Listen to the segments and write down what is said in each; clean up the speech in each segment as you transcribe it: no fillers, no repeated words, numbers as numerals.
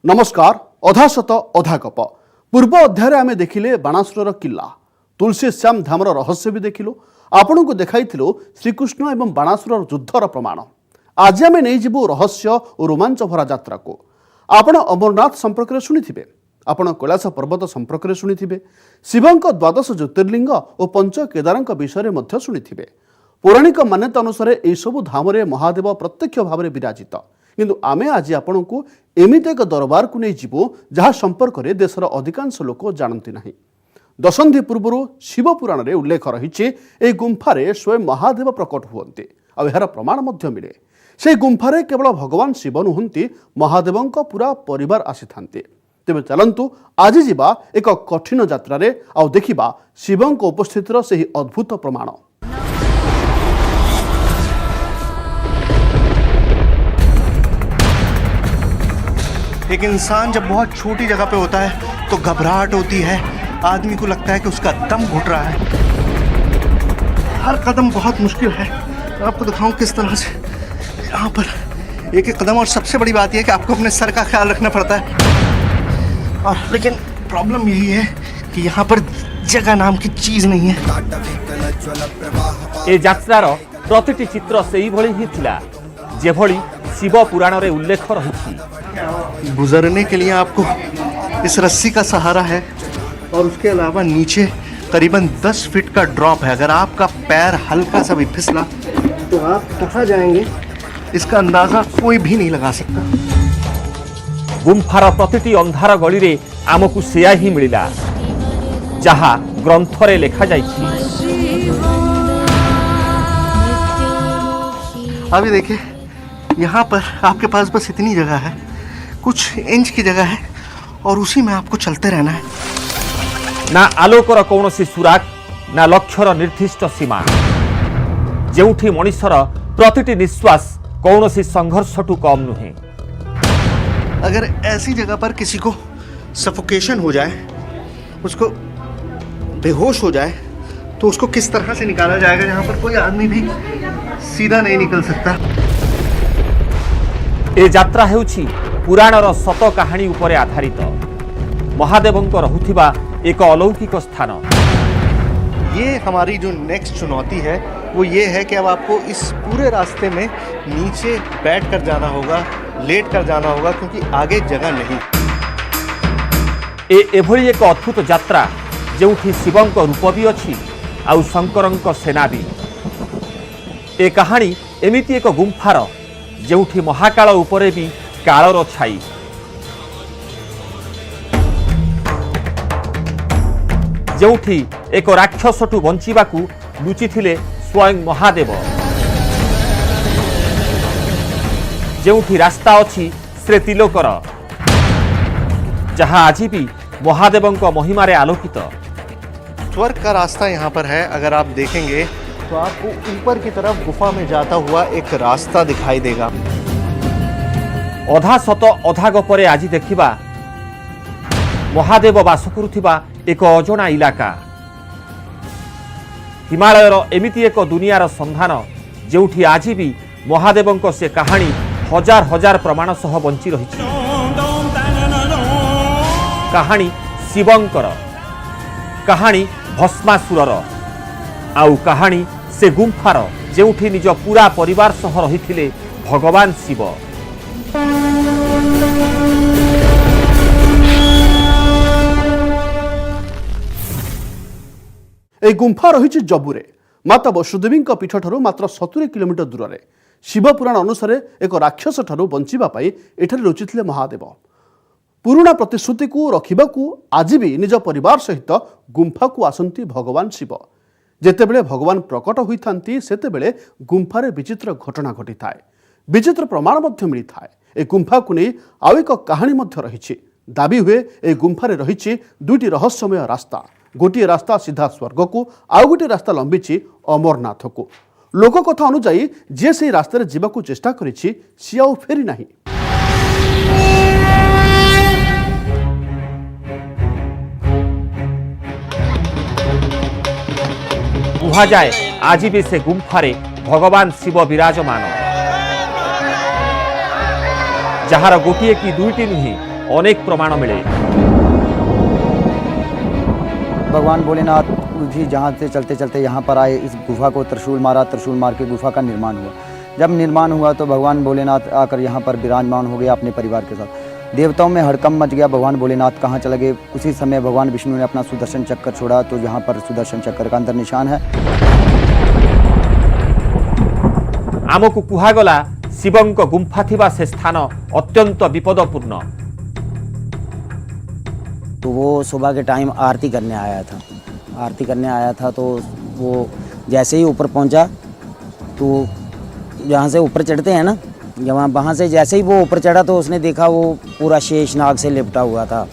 नमस्कार। अधा सत अधा गप पूर्व अध्याय आम देखिले बाणासुर किला तुलसी श्याम धामर रहस्य भी देखिलु। आपण को देखाई श्रीकृष्ण एवं बाणासुर युद्धर प्रमाण। आज आम नहीं जीवु रहस्य और रोमांच भरा यात्रा को। आपण अमरनाथ संपर्क में शुणी, आपण कैलाश पर्वत संपर्क में शुणी, शिवंक द्वादश ज्योतिर्लिंग और पंच केदार विषय में शुणी। पौराणिक मान्यता अनुसार यह सबु धाम महादेव प्रत्यक्ष भाव में विराजित। किंतु आमे आज आपण को एमित एक दरबार को नहीं जीवु जहाँ संपर्क में देशर अधिकांश लोक जानती नहीं। दशंधि पूर्व शिव पुराण में उल्लेख रही गुंफारे स्वयं महादेव प्रकट हुए और यार प्रमाण मिले। से गुंफारे केवल भगवान शिव नुहंती महादेव पूरा परिवार आसी थांते। तेबे चलंतु आज जीवा एक कठिन यात्रा रे आउ देखिबा शिवंक उपस्थितिर से अद्भुत प्रमाण। एक इंसान जब बहुत छोटी जगह पे होता है तो घबराहट होती है, आदमी को लगता है कि उसका दम घुट रहा है। हर कदम बहुत मुश्किल है। आपको दिखाऊं किस तरह से यहाँ पर एक एक कदम। और सबसे बड़ी बात यह है कि आपको अपने सर का ख्याल रखना पड़ता है। और लेकिन प्रॉब्लम यही है कि यहाँ पर जगह नाम की चीज नहीं है। ए यात्रार प्रतिटी चित्र से ही थिला जेभली शिव पुराण रे उल्लेख रही। गुजरने के लिए आपको इस रस्सी का सहारा है और उसके अलावा नीचे करीबन 10 फीट का ड्रॉप है। अगर आपका पैर हल्का सा भी फिसला तो आप कहाँ जाएंगे इसका अंदाजा कोई भी नहीं लगा सकता। गुंफार प्रतिटी अंधार गली रे आमकु सेया ही मिलिला जहा ग्रंथरे लेखा जाइछि। अभी देखिए यहाँ पर आपके पास बस इतनी जगह है, कुछ इंच की जगह है और उसी में आपको चलते रहना है। ना आलोकर कौनसी सुराग ना लक्ष्यर निर्दिष्ट सीमा, जेउठी मनुष्यर प्रतिटी निश्वास कौनसी संघर्षटू कम नुहे। अगर ऐसी जगह पर किसी को सफोकेशन हो जाए, उसको बेहोश हो जाए, तो उसको किस तरह से निकाला जाएगा जहाँ पर कोई आदमी भी सीधा नहीं निकल सकता। ए यात्रा हेउछि पुराणर सत कहानी उपरे आधारित महादेवंक रहुथिबा एक अलौकिक स्थान। ये हमारी जो नेक्स्ट चुनौती है वो ये है कि अब आपको इस पूरे रास्ते में नीचे बैठ कर जाना होगा, लेट कर जाना होगा, क्योंकि आगे जगह नहीं। एभली एक अद्भुत यात्रा जेउठी शिवंक रूप भी अछि आउ शंकरंक सेना भी। ए कहानी एमिति एक गुंफार जेउठी महाकाल उपरे भी कालर छाई। जेउठी एक राक्षसटू बंचिबाकू लुचिथिले स्वयं महादेव। जेउठी रास्ता अछि श्री तिलोकर जहाँ आज भी महादेवंक महिमारे आलोकित। स्वर्ग का रास्ता यहाँ पर है। अगर आप देखेंगे तो आपको ऊपर की तरफ गुफा में जाता हुआ एक रास्ता दिखाई देगा। अधा सत अधा गपरे आज देखिबा महादेव बास करुथिबा एक अजଣା इलाका। हिमालयर एमिति एक दुनियार संधान जेउठी आज भी महादेवंक से कहानी हजार हजार प्रमाण सह बंची रही। कहानी शिवंकर, कहानी भस्मासुरर, आउ कहानी से गुंफार जेउठी निज पूरा परिवार सह रहिथिले भगवान शिव। ए गुंफा रही जबुरे माता वसुदेवी पीठ ठारू मात्र 70 किलोमीटर दूर में। शिव पुराण अनुसार एक राक्षस ठारू बंचिबा पाई एठारे रुचिथिले महादेव। पुराणा प्रतिश्रुति को रखिबाकू आज भी निज परिवार सहित गुंफा को आसंती भगवान शिव। जेतेबेले भगवान प्रकट होइथांती सेतेबेले गुंफारे विचित्र घटना घटी थाए, विचित्र प्रमाण मध्य मिली थाए। ए गुंफा को नहीं आउ एक कहानी मध्य रही। दाबी हुए ए गुंफारे रही दुईटी रहस्यमय रास्ता। गोटे रास्ता सीधा स्वर्ग को, आउ गोटे रास्ता लंबी अमरनाथ को। लोक कथा अनुजाई जे से रास्तार जीवाकू चेष्टा करिछि सी आउ फेरी नाही। कुहा जाए आज भी से गुंफारे भगवान शिव विराजमान। जार गोटे कि दुईटी नुहे अनेक प्रमाण मिले। भगवान भोलेनाथ भी जहाँ से चलते चलते यहाँ पर आए, इस गुफा को त्रिशूल मारा, त्रिशूल मार के गुफा का निर्माण हुआ। जब निर्माण हुआ तो भगवान भोलेनाथ आकर यहाँ पर विराजमान हो गए अपने परिवार के साथ। देवताओं में हड़कंप मच गया, भगवान भोलेनाथ कहाँ चले गए। उसी समय भगवान विष्णु ने अपना सुदर्शन चक्र छोड़ा, तो यहाँ पर सुदर्शन चक्र का अंदर निशान है। आमको कुहागला शिवंक गुंफा थिबा से स्थान अत्यंत विपदपूर्ण। तो वो सुबह के टाइम आरती करने आया था। आरती करने आया था तो वो जैसे ही ऊपर पहुंचा, तो जहाँ से ऊपर चढ़ते हैं ना, वहाँ से जैसे ही वो ऊपर चढ़ा तो उसने देखा वो पूरा शेषनाग से लिपटा हुआ था।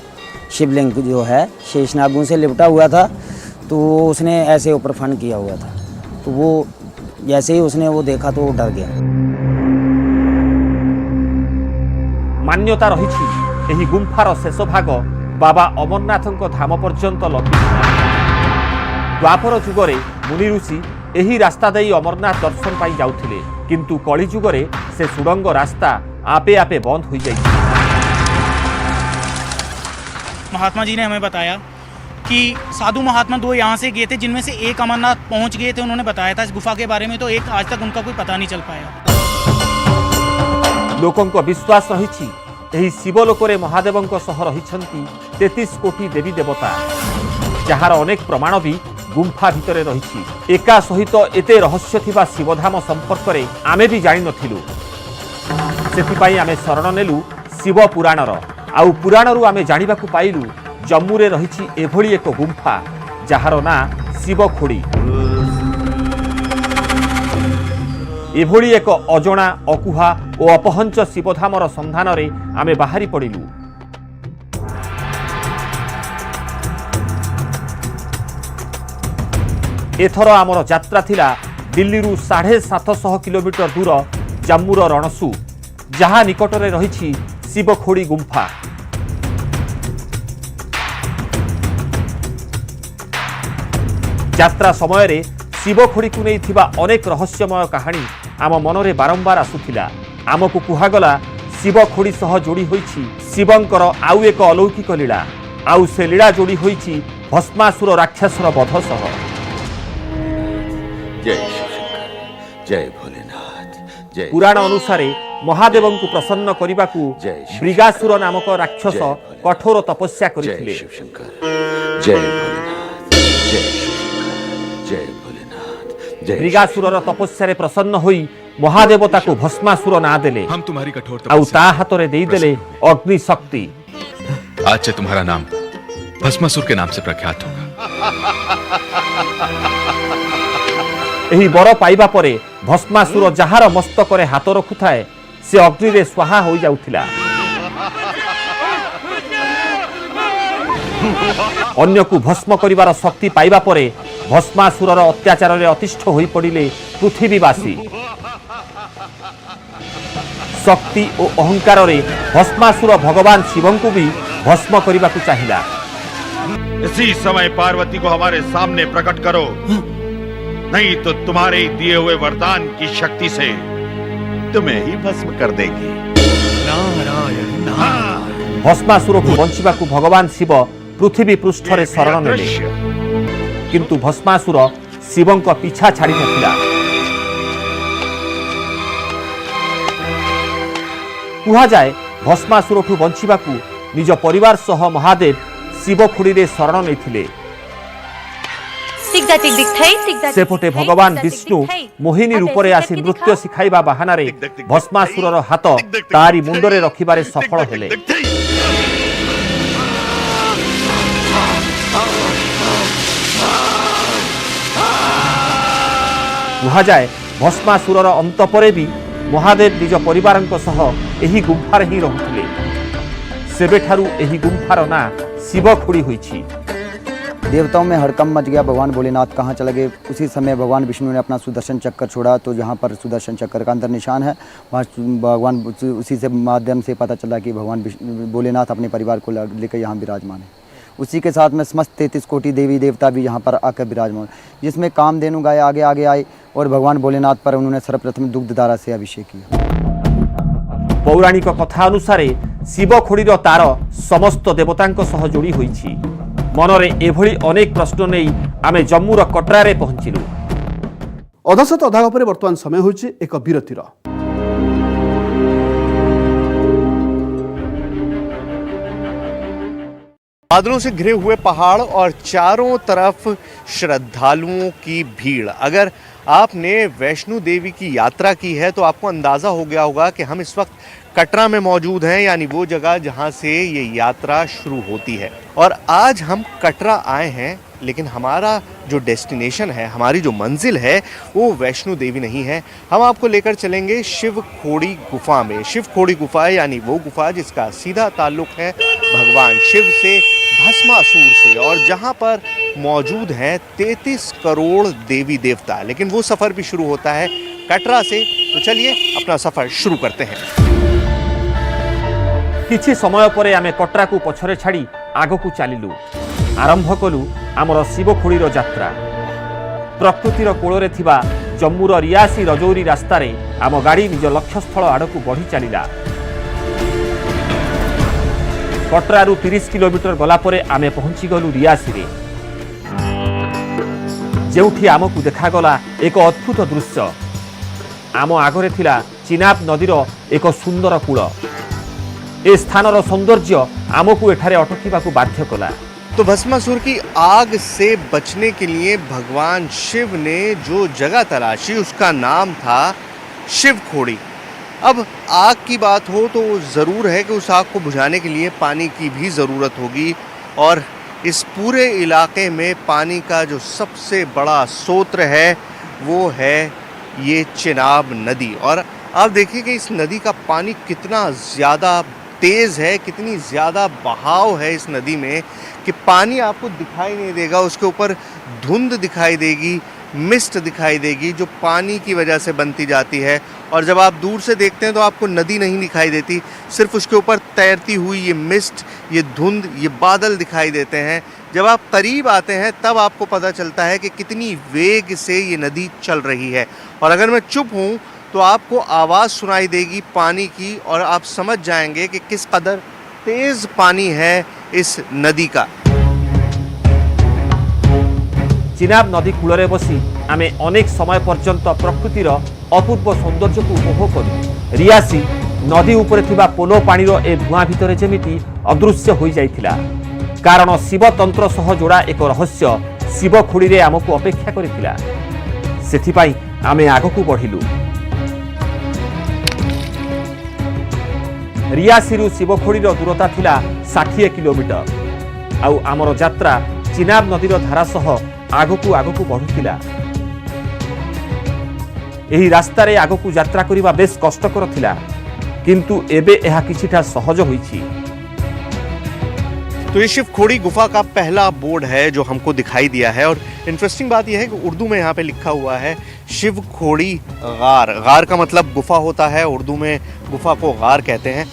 शिवलिंग जो है शेषनागों से लिपटा हुआ था। तो उसने ऐसे ऊपर फन किया हुआ था। तो वो जैसे ही उसने वो देखा तो वो डर गया। मान्यता रही एही गुंफार शेष भाग बाबा अमरनाथ धाम पर्यंत लंबी। द्वापर जुगरे मुनि ऋषि एही रास्ता देई अमरनाथ दर्शन पाई जाउथिले, किंतु कली जुगरे से सुडंग रास्ता आपे आपे बंद हो जाइए। महात्मा जी ने हमें बताया कि साधु महात्मा 2 यहाँ से गए थे, जिनमें से एक अमरनाथ पहुँच गए थे। उन्होंने बताया था इस गुफा के बारे में, तो एक आज तक उनका कोई पता नहीं चल पाया। लोकों को विश्वास रही एही शिवलोकरे महादेवंक सह रहिछंती 33 कोटी देवी देवता, जहार अनेक प्रमाण भी गुंफा भितरे रही। एका सहित एते रहस्य थिबा शिवधाम संपर्क रे आमे भी जानि नथिलु। सेथिपाई आमे शरण नेलु शिव पुराणर। आउ पुराणरू आमे जानिबाकू पाइलु जम्मू रे रहिछि एभଳି एक गुंफा जहार ना शिवखोड़ी। एभଳି एक अजणा अकुहा और अपहंच शिवधामर सन्धान रे आमे बाहरी पड़िलु। एथर आमर यात्रा थिला दिल्ली 750 किलोमीटर दूर जम्मूर रणसू, जहाँ निकटरे रही शिवखोड़ी गुंफा। यात्रा समय रे शिवखोड़ी को नहीं थिबा अनेक रहस्यमय कहानी आम मनरे बारंबार आसुथिला। आमको कुहागला शिवखोड़ी सह जोड़ी होईछि शिवंकर आउ एक अलौकिक लीला। आउ से लीला जोड़ी होईछि भस्मासुर राक्षसर वध सह। जय शिवशंकर, जय भोलेनाथ, जय। पुराण अनुसारे महादेव को प्रसन्न करने जय शिव मृगासुर नामक राक्षस जय भोलेनाथ, कठोर तपस्या जय करथिले। शिवशंकर, जय भोलेनाथ, जय शिवशंकर, जय भोलेनाथ, जय। मृगासुरर तपस्या रे प्रसन्न होई महादेवता को भस्मासुर ना देले। हम तुम्हारी कठोर आउ तपस्या ता हातरे देई देले अग्नि शक्ति। आज से तुम्हारा नाम भस्मासुर के नाम से प्रख्यात होगा। एही बर पाइबा परे भस्मासुर जहार मस्तकरे हाथ रखुथाए से अग्नि रे स्वाहा हो जाउथिला। अन्य को भस्म करिवार शक्ति पाइबा परे भस्मासुरर अत्याचार रे अतिष्ठ होई पड़िले पृथ्वीवासी। शक्ति और अहंकार रे भस्मासुर भगवान शिवं को भी भस्म करिबाकू चाहिला। इसी समय पार्वती को हमारे सामने प्रकट करो, नहीं तो तुम्हारे दिए हुए वरदान की शक्ति से तुम्हें ही भस्म कर देगी। नारायण नारायण। भस्मासुर को बंचिबाकू भगवान शिव पृथ्वी पृष्ठ रे शरण नेले, किंतु भस्मासुर शिवं का पीछा छाड़ी नथिला। कुहा जाए भस्मासुर ठू बंचिबाकू निज परिवार सह महादेव शिवखोड़ी रे शरण नेथिले। सेपटे भगवान विष्णु मोहिनी रूपरे आसी नृत्य शिखाइबा बाहाना रे भस्मासुरर हाथ तारी मुंडरे रखिबारे सफल हेले। कुहा जाए भस्मासुरर अंत परे भी महादेव निज परिवारक सह एही गुंफार ही रहुथिले। सेबेठारु एही गुंफार ना शिवखोड़ी होईछि। देवताओं में हड़कंप मच गया, भगवान भोलेनाथ कहाँ चले गए। उसी समय भगवान विष्णु ने अपना सुदर्शन चक्र छोड़ा, तो जहाँ पर सुदर्शन चक्र का अंदर निशान है, वहाँ भगवान उसी से माध्यम से पता चला कि भगवान भोलेनाथ अपने परिवार को लेकर यहाँ विराजमान है। उसी के साथ में समस्त 33 कोटि देवी देवता भी यहाँ पर आकर विराजमान, जिसमें कामधेनु गाय आगे आगे आए और भगवान भोलेनाथ पर उन्होंने सर्वप्रथम दुग्धधारा से अभिषेक किया। पौराणिक कथा अनुसार शिव खोड़ीर तार समस्त देवतांक सह जोड़ी होईछि। मनरे एभली अनेक प्रश्न नहीं आमे जम्मूर कटरारे पहुंचिलु। अधा सत अधा गपरे वर्तमान समय होइछि एक विरतिर। बादलों से घिरे हुए पहाड़ और चारों तरफ श्रद्धालुओं की भीड़। अगर आपने वैष्णो देवी की यात्रा की है तो आपको अंदाज़ा हो गया होगा कि हम इस वक्त कटरा में मौजूद हैं, यानी वो जगह जहां से ये यात्रा शुरू होती है। और आज हम कटरा आए हैं, लेकिन हमारा जो डेस्टिनेशन है, हमारी जो मंजिल है, वो वैष्णो देवी नहीं है। हम आपको लेकर चलेंगे शिव खोड़ी गुफा में। शिव खोड़ी गुफा यानी वो गुफा जिसका सीधा ताल्लुक है भगवान शिव से, भस्मासुर से, और जहां पर मौजूद हैं 33 करोड़ देवी देवता। लेकिन वो सफ़र भी शुरू होता है कटरा से। तो चलिए अपना सफ़र शुरू करते हैं। किछि समय परे आमे कटरा को पछरे छाड़ी आगो को चलिलु। आरंभ कलु आमर शिव खोड़ीर यात्रा। प्रकृतिर कोଳରେ थिबा जम्मूर रियासी रजौरी रास्तारे आम गाड़ी निज लक्ष्यस्थल आड़कू बढ़ी चलिला। कटरारू 30 किलोमीटर गला परे आमे पहुंची गलु रियासी रे, जेउठी आमकू देखागला एक अद्भुत दृश्य। आम आगरे थिला चिनाब नदीर एक सुंदर कूल। ए स्थानर सौंदर्य आमकू एठारे अटकिबाकू बाध्य कला। तो भस्मासुर की आग से बचने के लिए भगवान शिव ने जो जगह तलाशी उसका नाम था शिव खोड़ी। अब आग की बात हो तो ज़रूर है कि उस आग को बुझाने के लिए पानी की भी ज़रूरत होगी। और इस पूरे इलाके में पानी का जो सबसे बड़ा स्रोत है वो है ये चिनाब नदी। और आप देखिए कि इस नदी का पानी कितना ज़्यादा तेज़ है, कितनी ज़्यादा बहाव है इस नदी में कि पानी आपको दिखाई नहीं देगा। उसके ऊपर धुंध दिखाई देगी, मिस्ट दिखाई देगी जो पानी की वजह से बनती जाती है। और जब आप दूर से देखते हैं तो आपको नदी नहीं दिखाई देती, सिर्फ उसके ऊपर तैरती हुई ये मिस्ट, ये धुंध, ये बादल दिखाई देते हैं। जब आप करीब आते हैं तब आपको पता चलता है कि कितनी वेग से ये नदी चल रही है। और अगर मैं चुप हूँ तो आपको आवाज़ सुनाई देगी पानी की, और आप समझ जाएंगे कि किस कदर तेज़ पानी है इस नदी का। चिनाब नदी कूଳରେ बसी आमे अनेक समय पर्यंत प्रकृतिर अपूर्व सौंदर्य को उपभोग कलु। रियासी नदी उपरे थिबा पोलो पानीर ए धुआं भितरे जेमिति अदृश्य होई जाइथिला, कारण शिव तंत्र सह जोड़ा एक रहस्य शिव खोड़ी रे आमको अपेक्षा करिथिला। सेथिपाई आमे आगकू बढ़िलु। रियासीरू शिव खोड़ीर दूरता थिला 60 किलोमीटर। आउ आमर यात्रा चिनाब नदीर धारा सह आगकू बढ़ुथिला। एही रास्तारे आगकू यात्रा करिबा बेस कष्टकर थिला, किंतु एबे एहा किछिटा सहज होईछि। तो ये शिव खोड़ी गुफा का पहला बोर्ड है जो हमको दिखाई दिया है। और इंटरेस्टिंग बात यह है कि उर्दू में यहाँ पे लिखा हुआ है शिव खोड़ी गार। गार का मतलब गुफा होता है, उर्दू में गुफा को गार कहते हैं।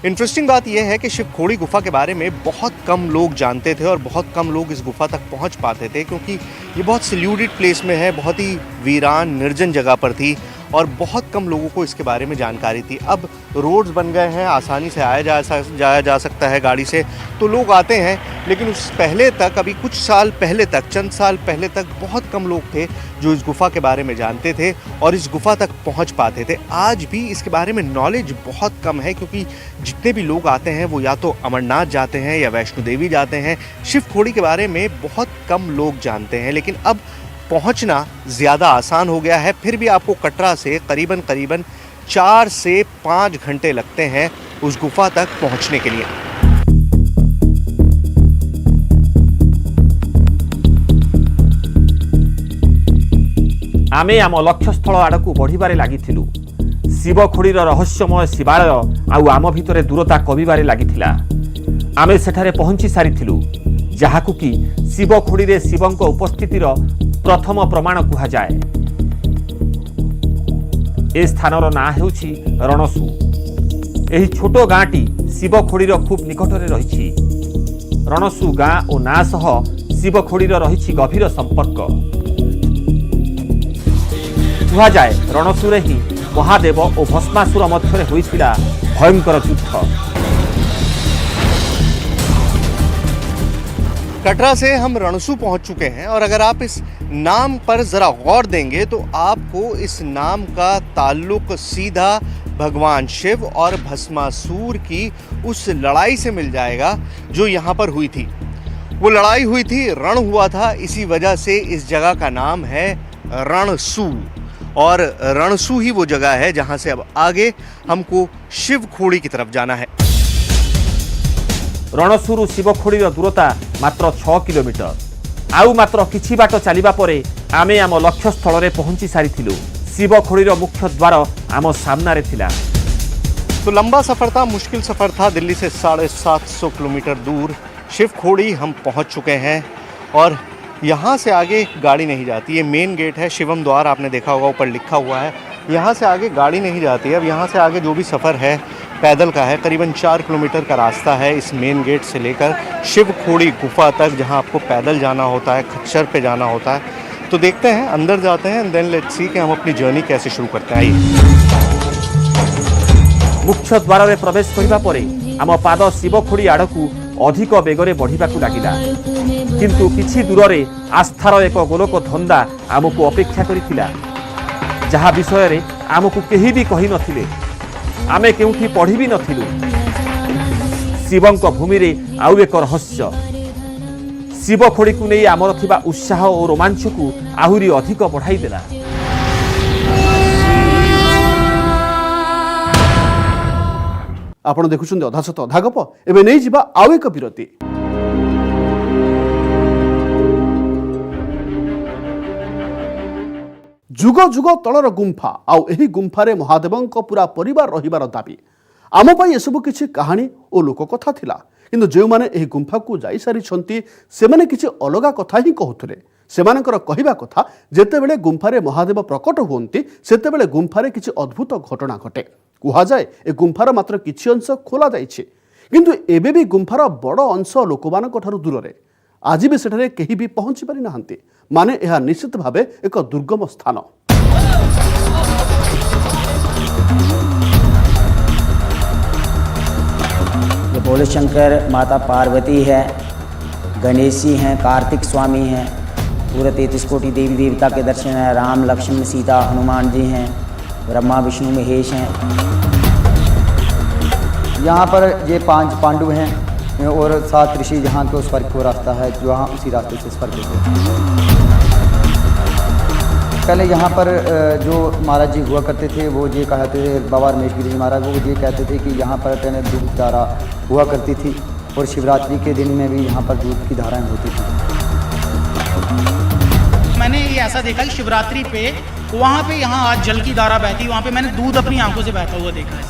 इंटरेस्टिंग बात यह है कि शिव खोड़ी गुफा के बारे में बहुत कम लोग जानते थे और बहुत कम लोग इस गुफा तक पहुंच पाते थे, क्योंकि ये बहुत सिल्यूटेड प्लेस में है, बहुत ही वीरान निर्जन जगह पर थी और बहुत कम लोगों को इसके बारे में जानकारी थी। अब रोड्स बन गए हैं, आसानी से जाया जा सकता है गाड़ी से, तो लोग आते हैं। लेकिन उस पहले तक, अभी कुछ साल पहले तक, चंद साल पहले तक बहुत कम लोग थे जो इस गुफा के बारे में जानते थे और इस गुफा तक पहुंच पाते थे। आज भी इसके बारे में नॉलेज बहुत कम है, क्योंकि जितने भी लोग आते हैं वो या तो अमरनाथ जाते हैं या वैष्णो देवी जाते हैं। शिव खोड़ी के बारे में बहुत कम लोग जानते हैं, लेकिन अब पहुंचना ज़्यादा आसान हो गया है। फिर भी आपको कटरा से करीबन 4 से 5 घंटे लगते हैं उस गुफा तक पहुंचने के लिए। आमे आम लक्ष्यस्थल आड़कू बढ़िबारे लागिथिलु। शिव खोड़ीर रहस्यमय शिवालय आउ आम भितरे दूरता कमिबारे लागिथिला। आमे सेठारे पहुंची सारिथिलु, जहाकू कि शिव खोड़ी रे शिवंक उपस्थितिर प्रथम प्रमाण कुहा जाए। ए स्थानर ना हेउछि रणसु। एही छोटो गाँटी शिव खोड़ीर खूब निकटरे रहिछि। रणसु गाँ ओ ना सह शिव खोड़ीर रहिछि गभीर संपर्क। कुहा जाए रणसुरे ही महादेव और भस्मासुर मध्यरे होइथिला भयंकर युद्ध। कटरा से हम रणसू पहुंच चुके हैं और अगर आप इस नाम पर ज़रा गौर देंगे तो आपको इस नाम का ताल्लुक सीधा भगवान शिव और भस्मासुर की उस लड़ाई से मिल जाएगा जो यहाँ पर हुई थी। वो लड़ाई हुई थी, रण हुआ था, इसी वजह से इस जगह का नाम है रणसू। और रणसू ही वो जगह है जहाँ से अब आगे हमको शिव खोड़ी की तरफ जाना है। रणसुरु शिवखोड़ीर दूरता मात्र 6 किलोमीटर। आउ मात्र किछि बाट चलिबा परे आमे आम लक्ष्य स्थल रे पहुंची सारिथिलु। शिवखोड़ीर मुख्य द्वार आम सामना रे थिला। तो लंबा सफ़र था, मुश्किल सफ़र था। दिल्ली से 750 किलोमीटर दूर शिवखोड़ी हम पहुंच चुके हैं और यहाँ से आगे गाड़ी नहीं जाती। ये मेन गेट है, शिवम द्वार, आपने देखा होगा ऊपर लिखा हुआ है। यहाँ से आगे गाड़ी नहीं जाती। अब यहाँ से आगे जो भी सफ़र है पैदल का है। करीबन 4 किलोमीटर का रास्ता है इस मेन गेट से लेकर शिवखोड़ी गुफा तक, जहाँ आपको पैदल जाना होता है, खच्चर पे जाना होता है। तो देखते हैं, अंदर जाते हैं, देन लेट्स सी कि हम अपनी जर्नी कैसे शुरू करते हैं। आइए। मुख्य द्वार रे प्रवेश करिबा परे आम पाद शिवखोड़ी आड़कू अधिक बेगरे बढ़िबाकू लागिला। किंतु किछि दूर रे आस्थार एक गोलक धंदा आमको अपेक्षा करिथिला, जहा विषय रे आमको केही भी कहि नथिले। आमे केउठी पढ़ी भी नथिलु। शिवंक भूमि रे आउ एक रहस्य। शिवखोड़ी को नहीं आमर थिबा उत्साह और रोमांच को आहुरी अधिक बढ़ाई देला। आपण देखुछन अधा सत अधा गप। एबे नहीं जिबा आउ एक विरति। जुग जुग तलर गुंफा आउ एही गुंफारे महादेवंक पूरा परिवार रहिबार दाबी। आम पई एसबु किछि कहानी ओ लोक कथा थिला, किंतु जे माने एही गुंफा को जाई सारी छंती से माने किछि अलगा कथा ही कहथुले। सेमानकर कहिबा कथा जेतेबेले गुंफारे महादेव प्रकट हुअंती सेतेबेले गुंफारे किछि अद्भुत घटना घटे। कुहा जाए ए गुंफार मात्र किछि अंश खोला जाइछि, किंतु एबे भी गुंफार बड़ अंश लोकमानक ठारु दूर। आज भी सेठारे केही भी पहुंची पारि नाहंती। माने यह निश्चित भावे एक दुर्गम स्थान। ये भोले शंकर, माता पार्वती है, गणेश जी हैं, कार्तिक स्वामी हैं, पूरे 33 कोटि देवी देवता के दर्शन हैं, राम लक्ष्मण सीता हनुमान जी हैं, ब्रह्मा विष्णु महेश हैं। यहाँ पर ये 5 पांडव हैं और 7 ऋषि, जहाँ के उस स्वर्ग को रास्ता है, जो वहाँ उसी रास्ते से स्वर्ग है। पहले यहाँ पर जो महाराज जी हुआ करते थे वो ये कहते थे, बाबा रमेश गिरी जी महाराज, वो ये कहते थे कि यहाँ पर पहले दूध की धारा हुआ करती थी और शिवरात्रि के दिन में भी यहाँ पर दूध की धाराएँ होती थी। मैंने ये ऐसा देखा कि शिवरात्रि पे वहाँ पे यहाँ आज जल की धारा बहती, वहाँ पे मैंने दूध अपनी आंखों से बहता हुआ देखा है।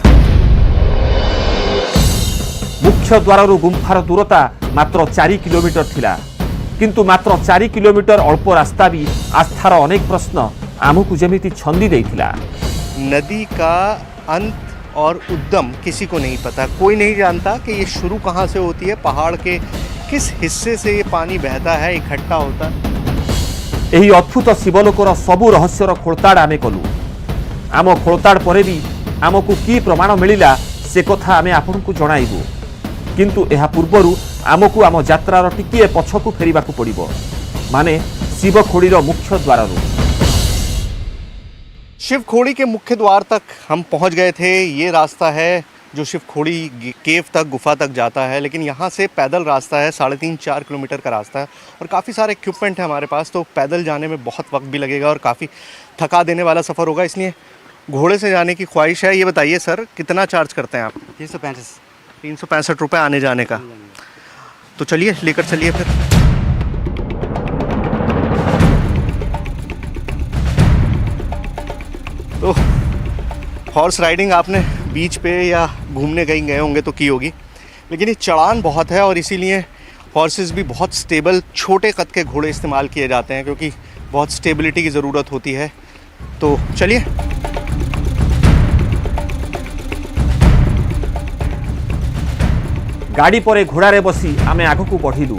मुख्य द्वार गुंफार दूरता मात्र 4 किलोमीटर थिला, किंतु मात्र 4 किलोमीटर अल्प रास्ता भी आस्थार अनेक प्रश्न आमको जमीती छंदी देइथिला। नदी का अंत और उद्गम किसी को नहीं पता। कोई नहीं जानता कि ये शुरू कहाँ से होती है, पहाड़ के किस हिस्से से ये पानी बहता है, इकट्ठा होता है। एही अद्भुत शिवलोकर सबु रहस्यर खोलताड़ आमे कलु। आम खोलताड़ परे भी आमको की प्रमाण मिलिला से कथा आमे आपनकु जणाइबु, किंतु एहा पूर्वरु आमको आम यात्रार टिकिए पछकु फेरिबाकु पड़िबो, माने शिवखोड़ीर मुख्य द्वाररु। शिवखोड़ी के मुख्य द्वार तक हम पहुंच गए थे। ये रास्ता है जो शिवखोड़ी केव तक, गुफा तक जाता है, लेकिन यहाँ से पैदल रास्ता है, 3.5-4 किलोमीटर का रास्ता है और काफ़ी सारे इक्विपमेंट है हमारे पास, तो पैदल जाने में बहुत वक्त भी लगेगा और काफ़ी थका देने वाला सफ़र होगा, इसलिए घोड़े से जाने की ख्वाहिश है। ये बताइए सर, कितना चार्ज करते हैं आप? 365 रुपये आने जाने का। तो चलिए, लेकर चलिए फिर। तो हॉर्स राइडिंग आपने बीच पे या घूमने कहीं गए होंगे तो की होगी, लेकिन ये चढ़ान बहुत है और इसीलिए हॉर्सेस भी बहुत स्टेबल, छोटे कद के घोड़े इस्तेमाल किए जाते हैं क्योंकि बहुत स्टेबिलिटी की ज़रूरत होती है। तो चलिए। गाड़ी पर घोड़ारे बसी आमे आगकू बढ़िलु।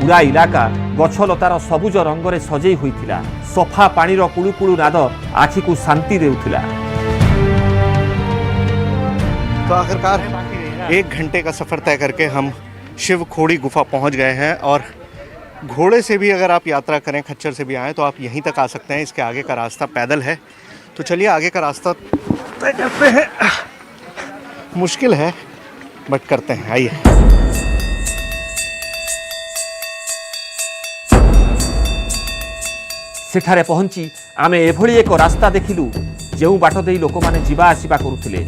पूरा इलाका गछलतार सबुज रंगरे सजेई होइथिला। सफा पानीर कुळुकुळु नाद आखिकू शांति देउथिला। तो आखिरकार 1 घंटे का सफ़र तय करके हम शिव खोड़ी गुफा पहुंच गए हैं। और घोड़े से भी अगर आप यात्रा करें, खच्चर से भी आएँ तो आप यहीं तक आ सकते हैं। इसके आगे का रास्ता पैदल है। तो चलिए आगे का रास्ता तय करते हैं। मुश्किल है बट करते हैं, आइए। सेठारे पहुंची आमे एभली एक रास्ता देखिलु जेउ बाट देई लोक माने जीवा आसीबा करुथिले।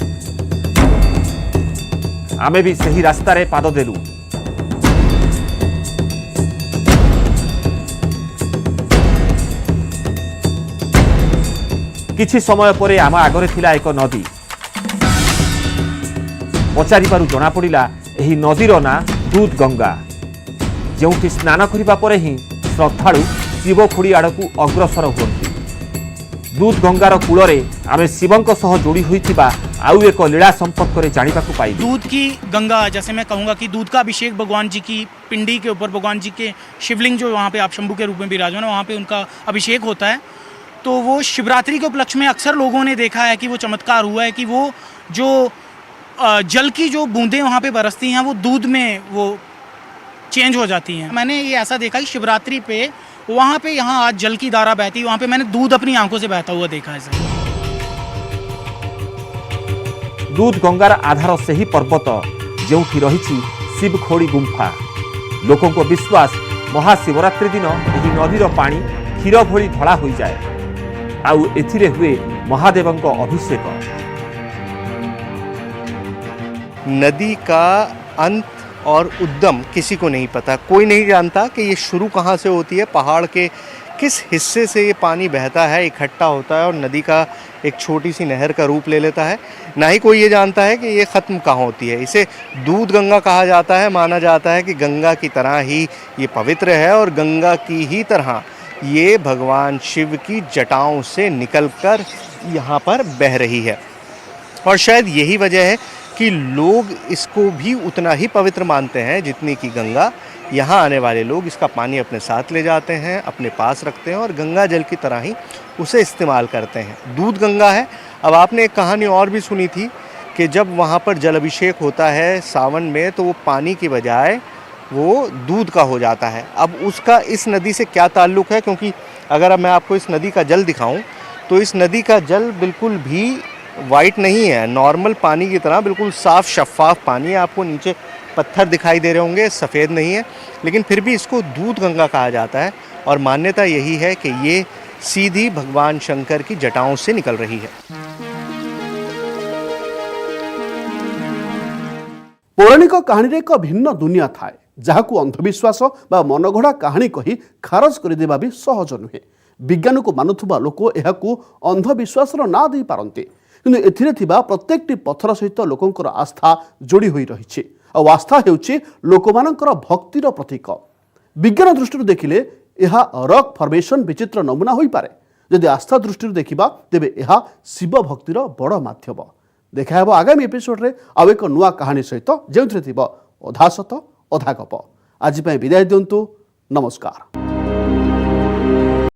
आमे भी सही रास्ता रे पाद देलु। किछि समय परे आम आगरे थिला एक नदी। पचारिबारु जଣା पड़िला एही नदीर ना दूध गंगा, जेउठी स्नान करिबा परे ही श्रद्धालु शिव खोड़ी आड़कू अग्रसर हुअन्ति। दूध गंगार कूलरे आमे शिवंक सह जोड़ी होइतिबा आउ एक लीला संपर्क रे जानिबाकू पाइलु। दूध की गंगा, जैसे मैं कहूँगा कि दूध का अभिषेक भगवान जी की पिंडी के ऊपर, भगवान जी के शिवलिंग जो वहाँ पे आप शंभू के रूप में विराजमान है, वहाँ पे उनका अभिषेक होता है। तो वो शिवरात्रि के उपलक्ष्य में अक्सर लोगों ने देखा है कि वो चमत्कार हुआ है कि वो जो जल की जो बूंदें वहाँ पे बरसती हैं वो दूध में वो चेंज हो जाती हैं। मैंने ये ऐसा देखा कि शिवरात्रि पे वहाँ पे, यहाँ आज जल की धारा बहती है, वहाँ पे मैंने दूध अपनी आंखों से बहता हुआ देखा है सर। दूध गंगार आधार से ही पर्वत जेउठी रहिछि शिव खोड़ी गुंफा। लोकों को विश्वास महाशिवरात्रि दिन एही नदीर पानी क्षीर भली धला हो जाए आउ एथिरे हुए महादेवंक अभिषेक। नदी का अंत और उद्गम किसी को नहीं पता। कोई नहीं जानता कि ये शुरू कहाँ से होती है, पहाड़ के किस हिस्से से ये पानी बहता है, इकट्ठा होता है और नदी का एक छोटी सी नहर का रूप ले लेता है। ना ही कोई ये जानता है कि ये ख़त्म कहाँ होती है। इसे दूध गंगा कहा जाता है। माना जाता है कि गंगा की तरह ही ये पवित्र है और गंगा की ही तरह ये भगवान शिव की जटाओं से निकलकर यहाँ पर बह रही है। और शायद यही वजह है कि लोग इसको भी उतना ही पवित्र मानते हैं जितनी कि गंगा। यहाँ आने वाले लोग इसका पानी अपने साथ ले जाते हैं, अपने पास रखते हैं और गंगा जल की तरह ही उसे इस्तेमाल करते हैं। दूध गंगा है। अब आपने एक कहानी और भी सुनी थी कि जब वहाँ पर जल अभिषेक होता है सावन में तो वो पानी की बजाय वो दूध का हो जाता है। अब उसका इस नदी से क्या ताल्लुक़ है, क्योंकि अगर अब मैं आपको इस नदी का जल दिखाऊं तो इस नदी का जल बिल्कुल भी वाइट नहीं है, नॉर्मल पानी की तरह बिल्कुल साफ़ शफाफ पानी है। आपको नीचे पत्थर दिखाई दे रहे होंगे, सफ़ेद नहीं है, लेकिन फिर भी इसको दूध गंगा कहा जाता है। और मान्यता यही है कि ये सीधी भगवान शंकर की जटाओं से निकल रही है। पौराणिक कहानी एक भिन्न दुनिया थाए जहाकू अंधविश्वास बा मनगढ़ा कहानी कही खारज करदेवा भी सहज नुहे। विज्ञान को मानुवा लोक यहाकू अंधविश्वास ना दे पारते, किंतु एथिरे थिबा प्रत्येकटी पत्थर सहित लोकंकर आस्था जोड़ी होई रहिछि। और आस्था हेउछि लोकमानंकर भक्तिर प्रतीक। विज्ञान दृष्टि देखिले यह रॉक फॉर्मेशन विचित्र नमूना होई पारे। यदि आस्था दृष्टि देखिबा तेबे यह शिव भक्तिर बड़ माध्यम। देखा हेबो आगामी एपिसोड रे आउ एक नुआ कहानी सहित जेउथिरे थिबा अधा सत अधा गप। आज पय विदाय दियंतु। नमस्कार।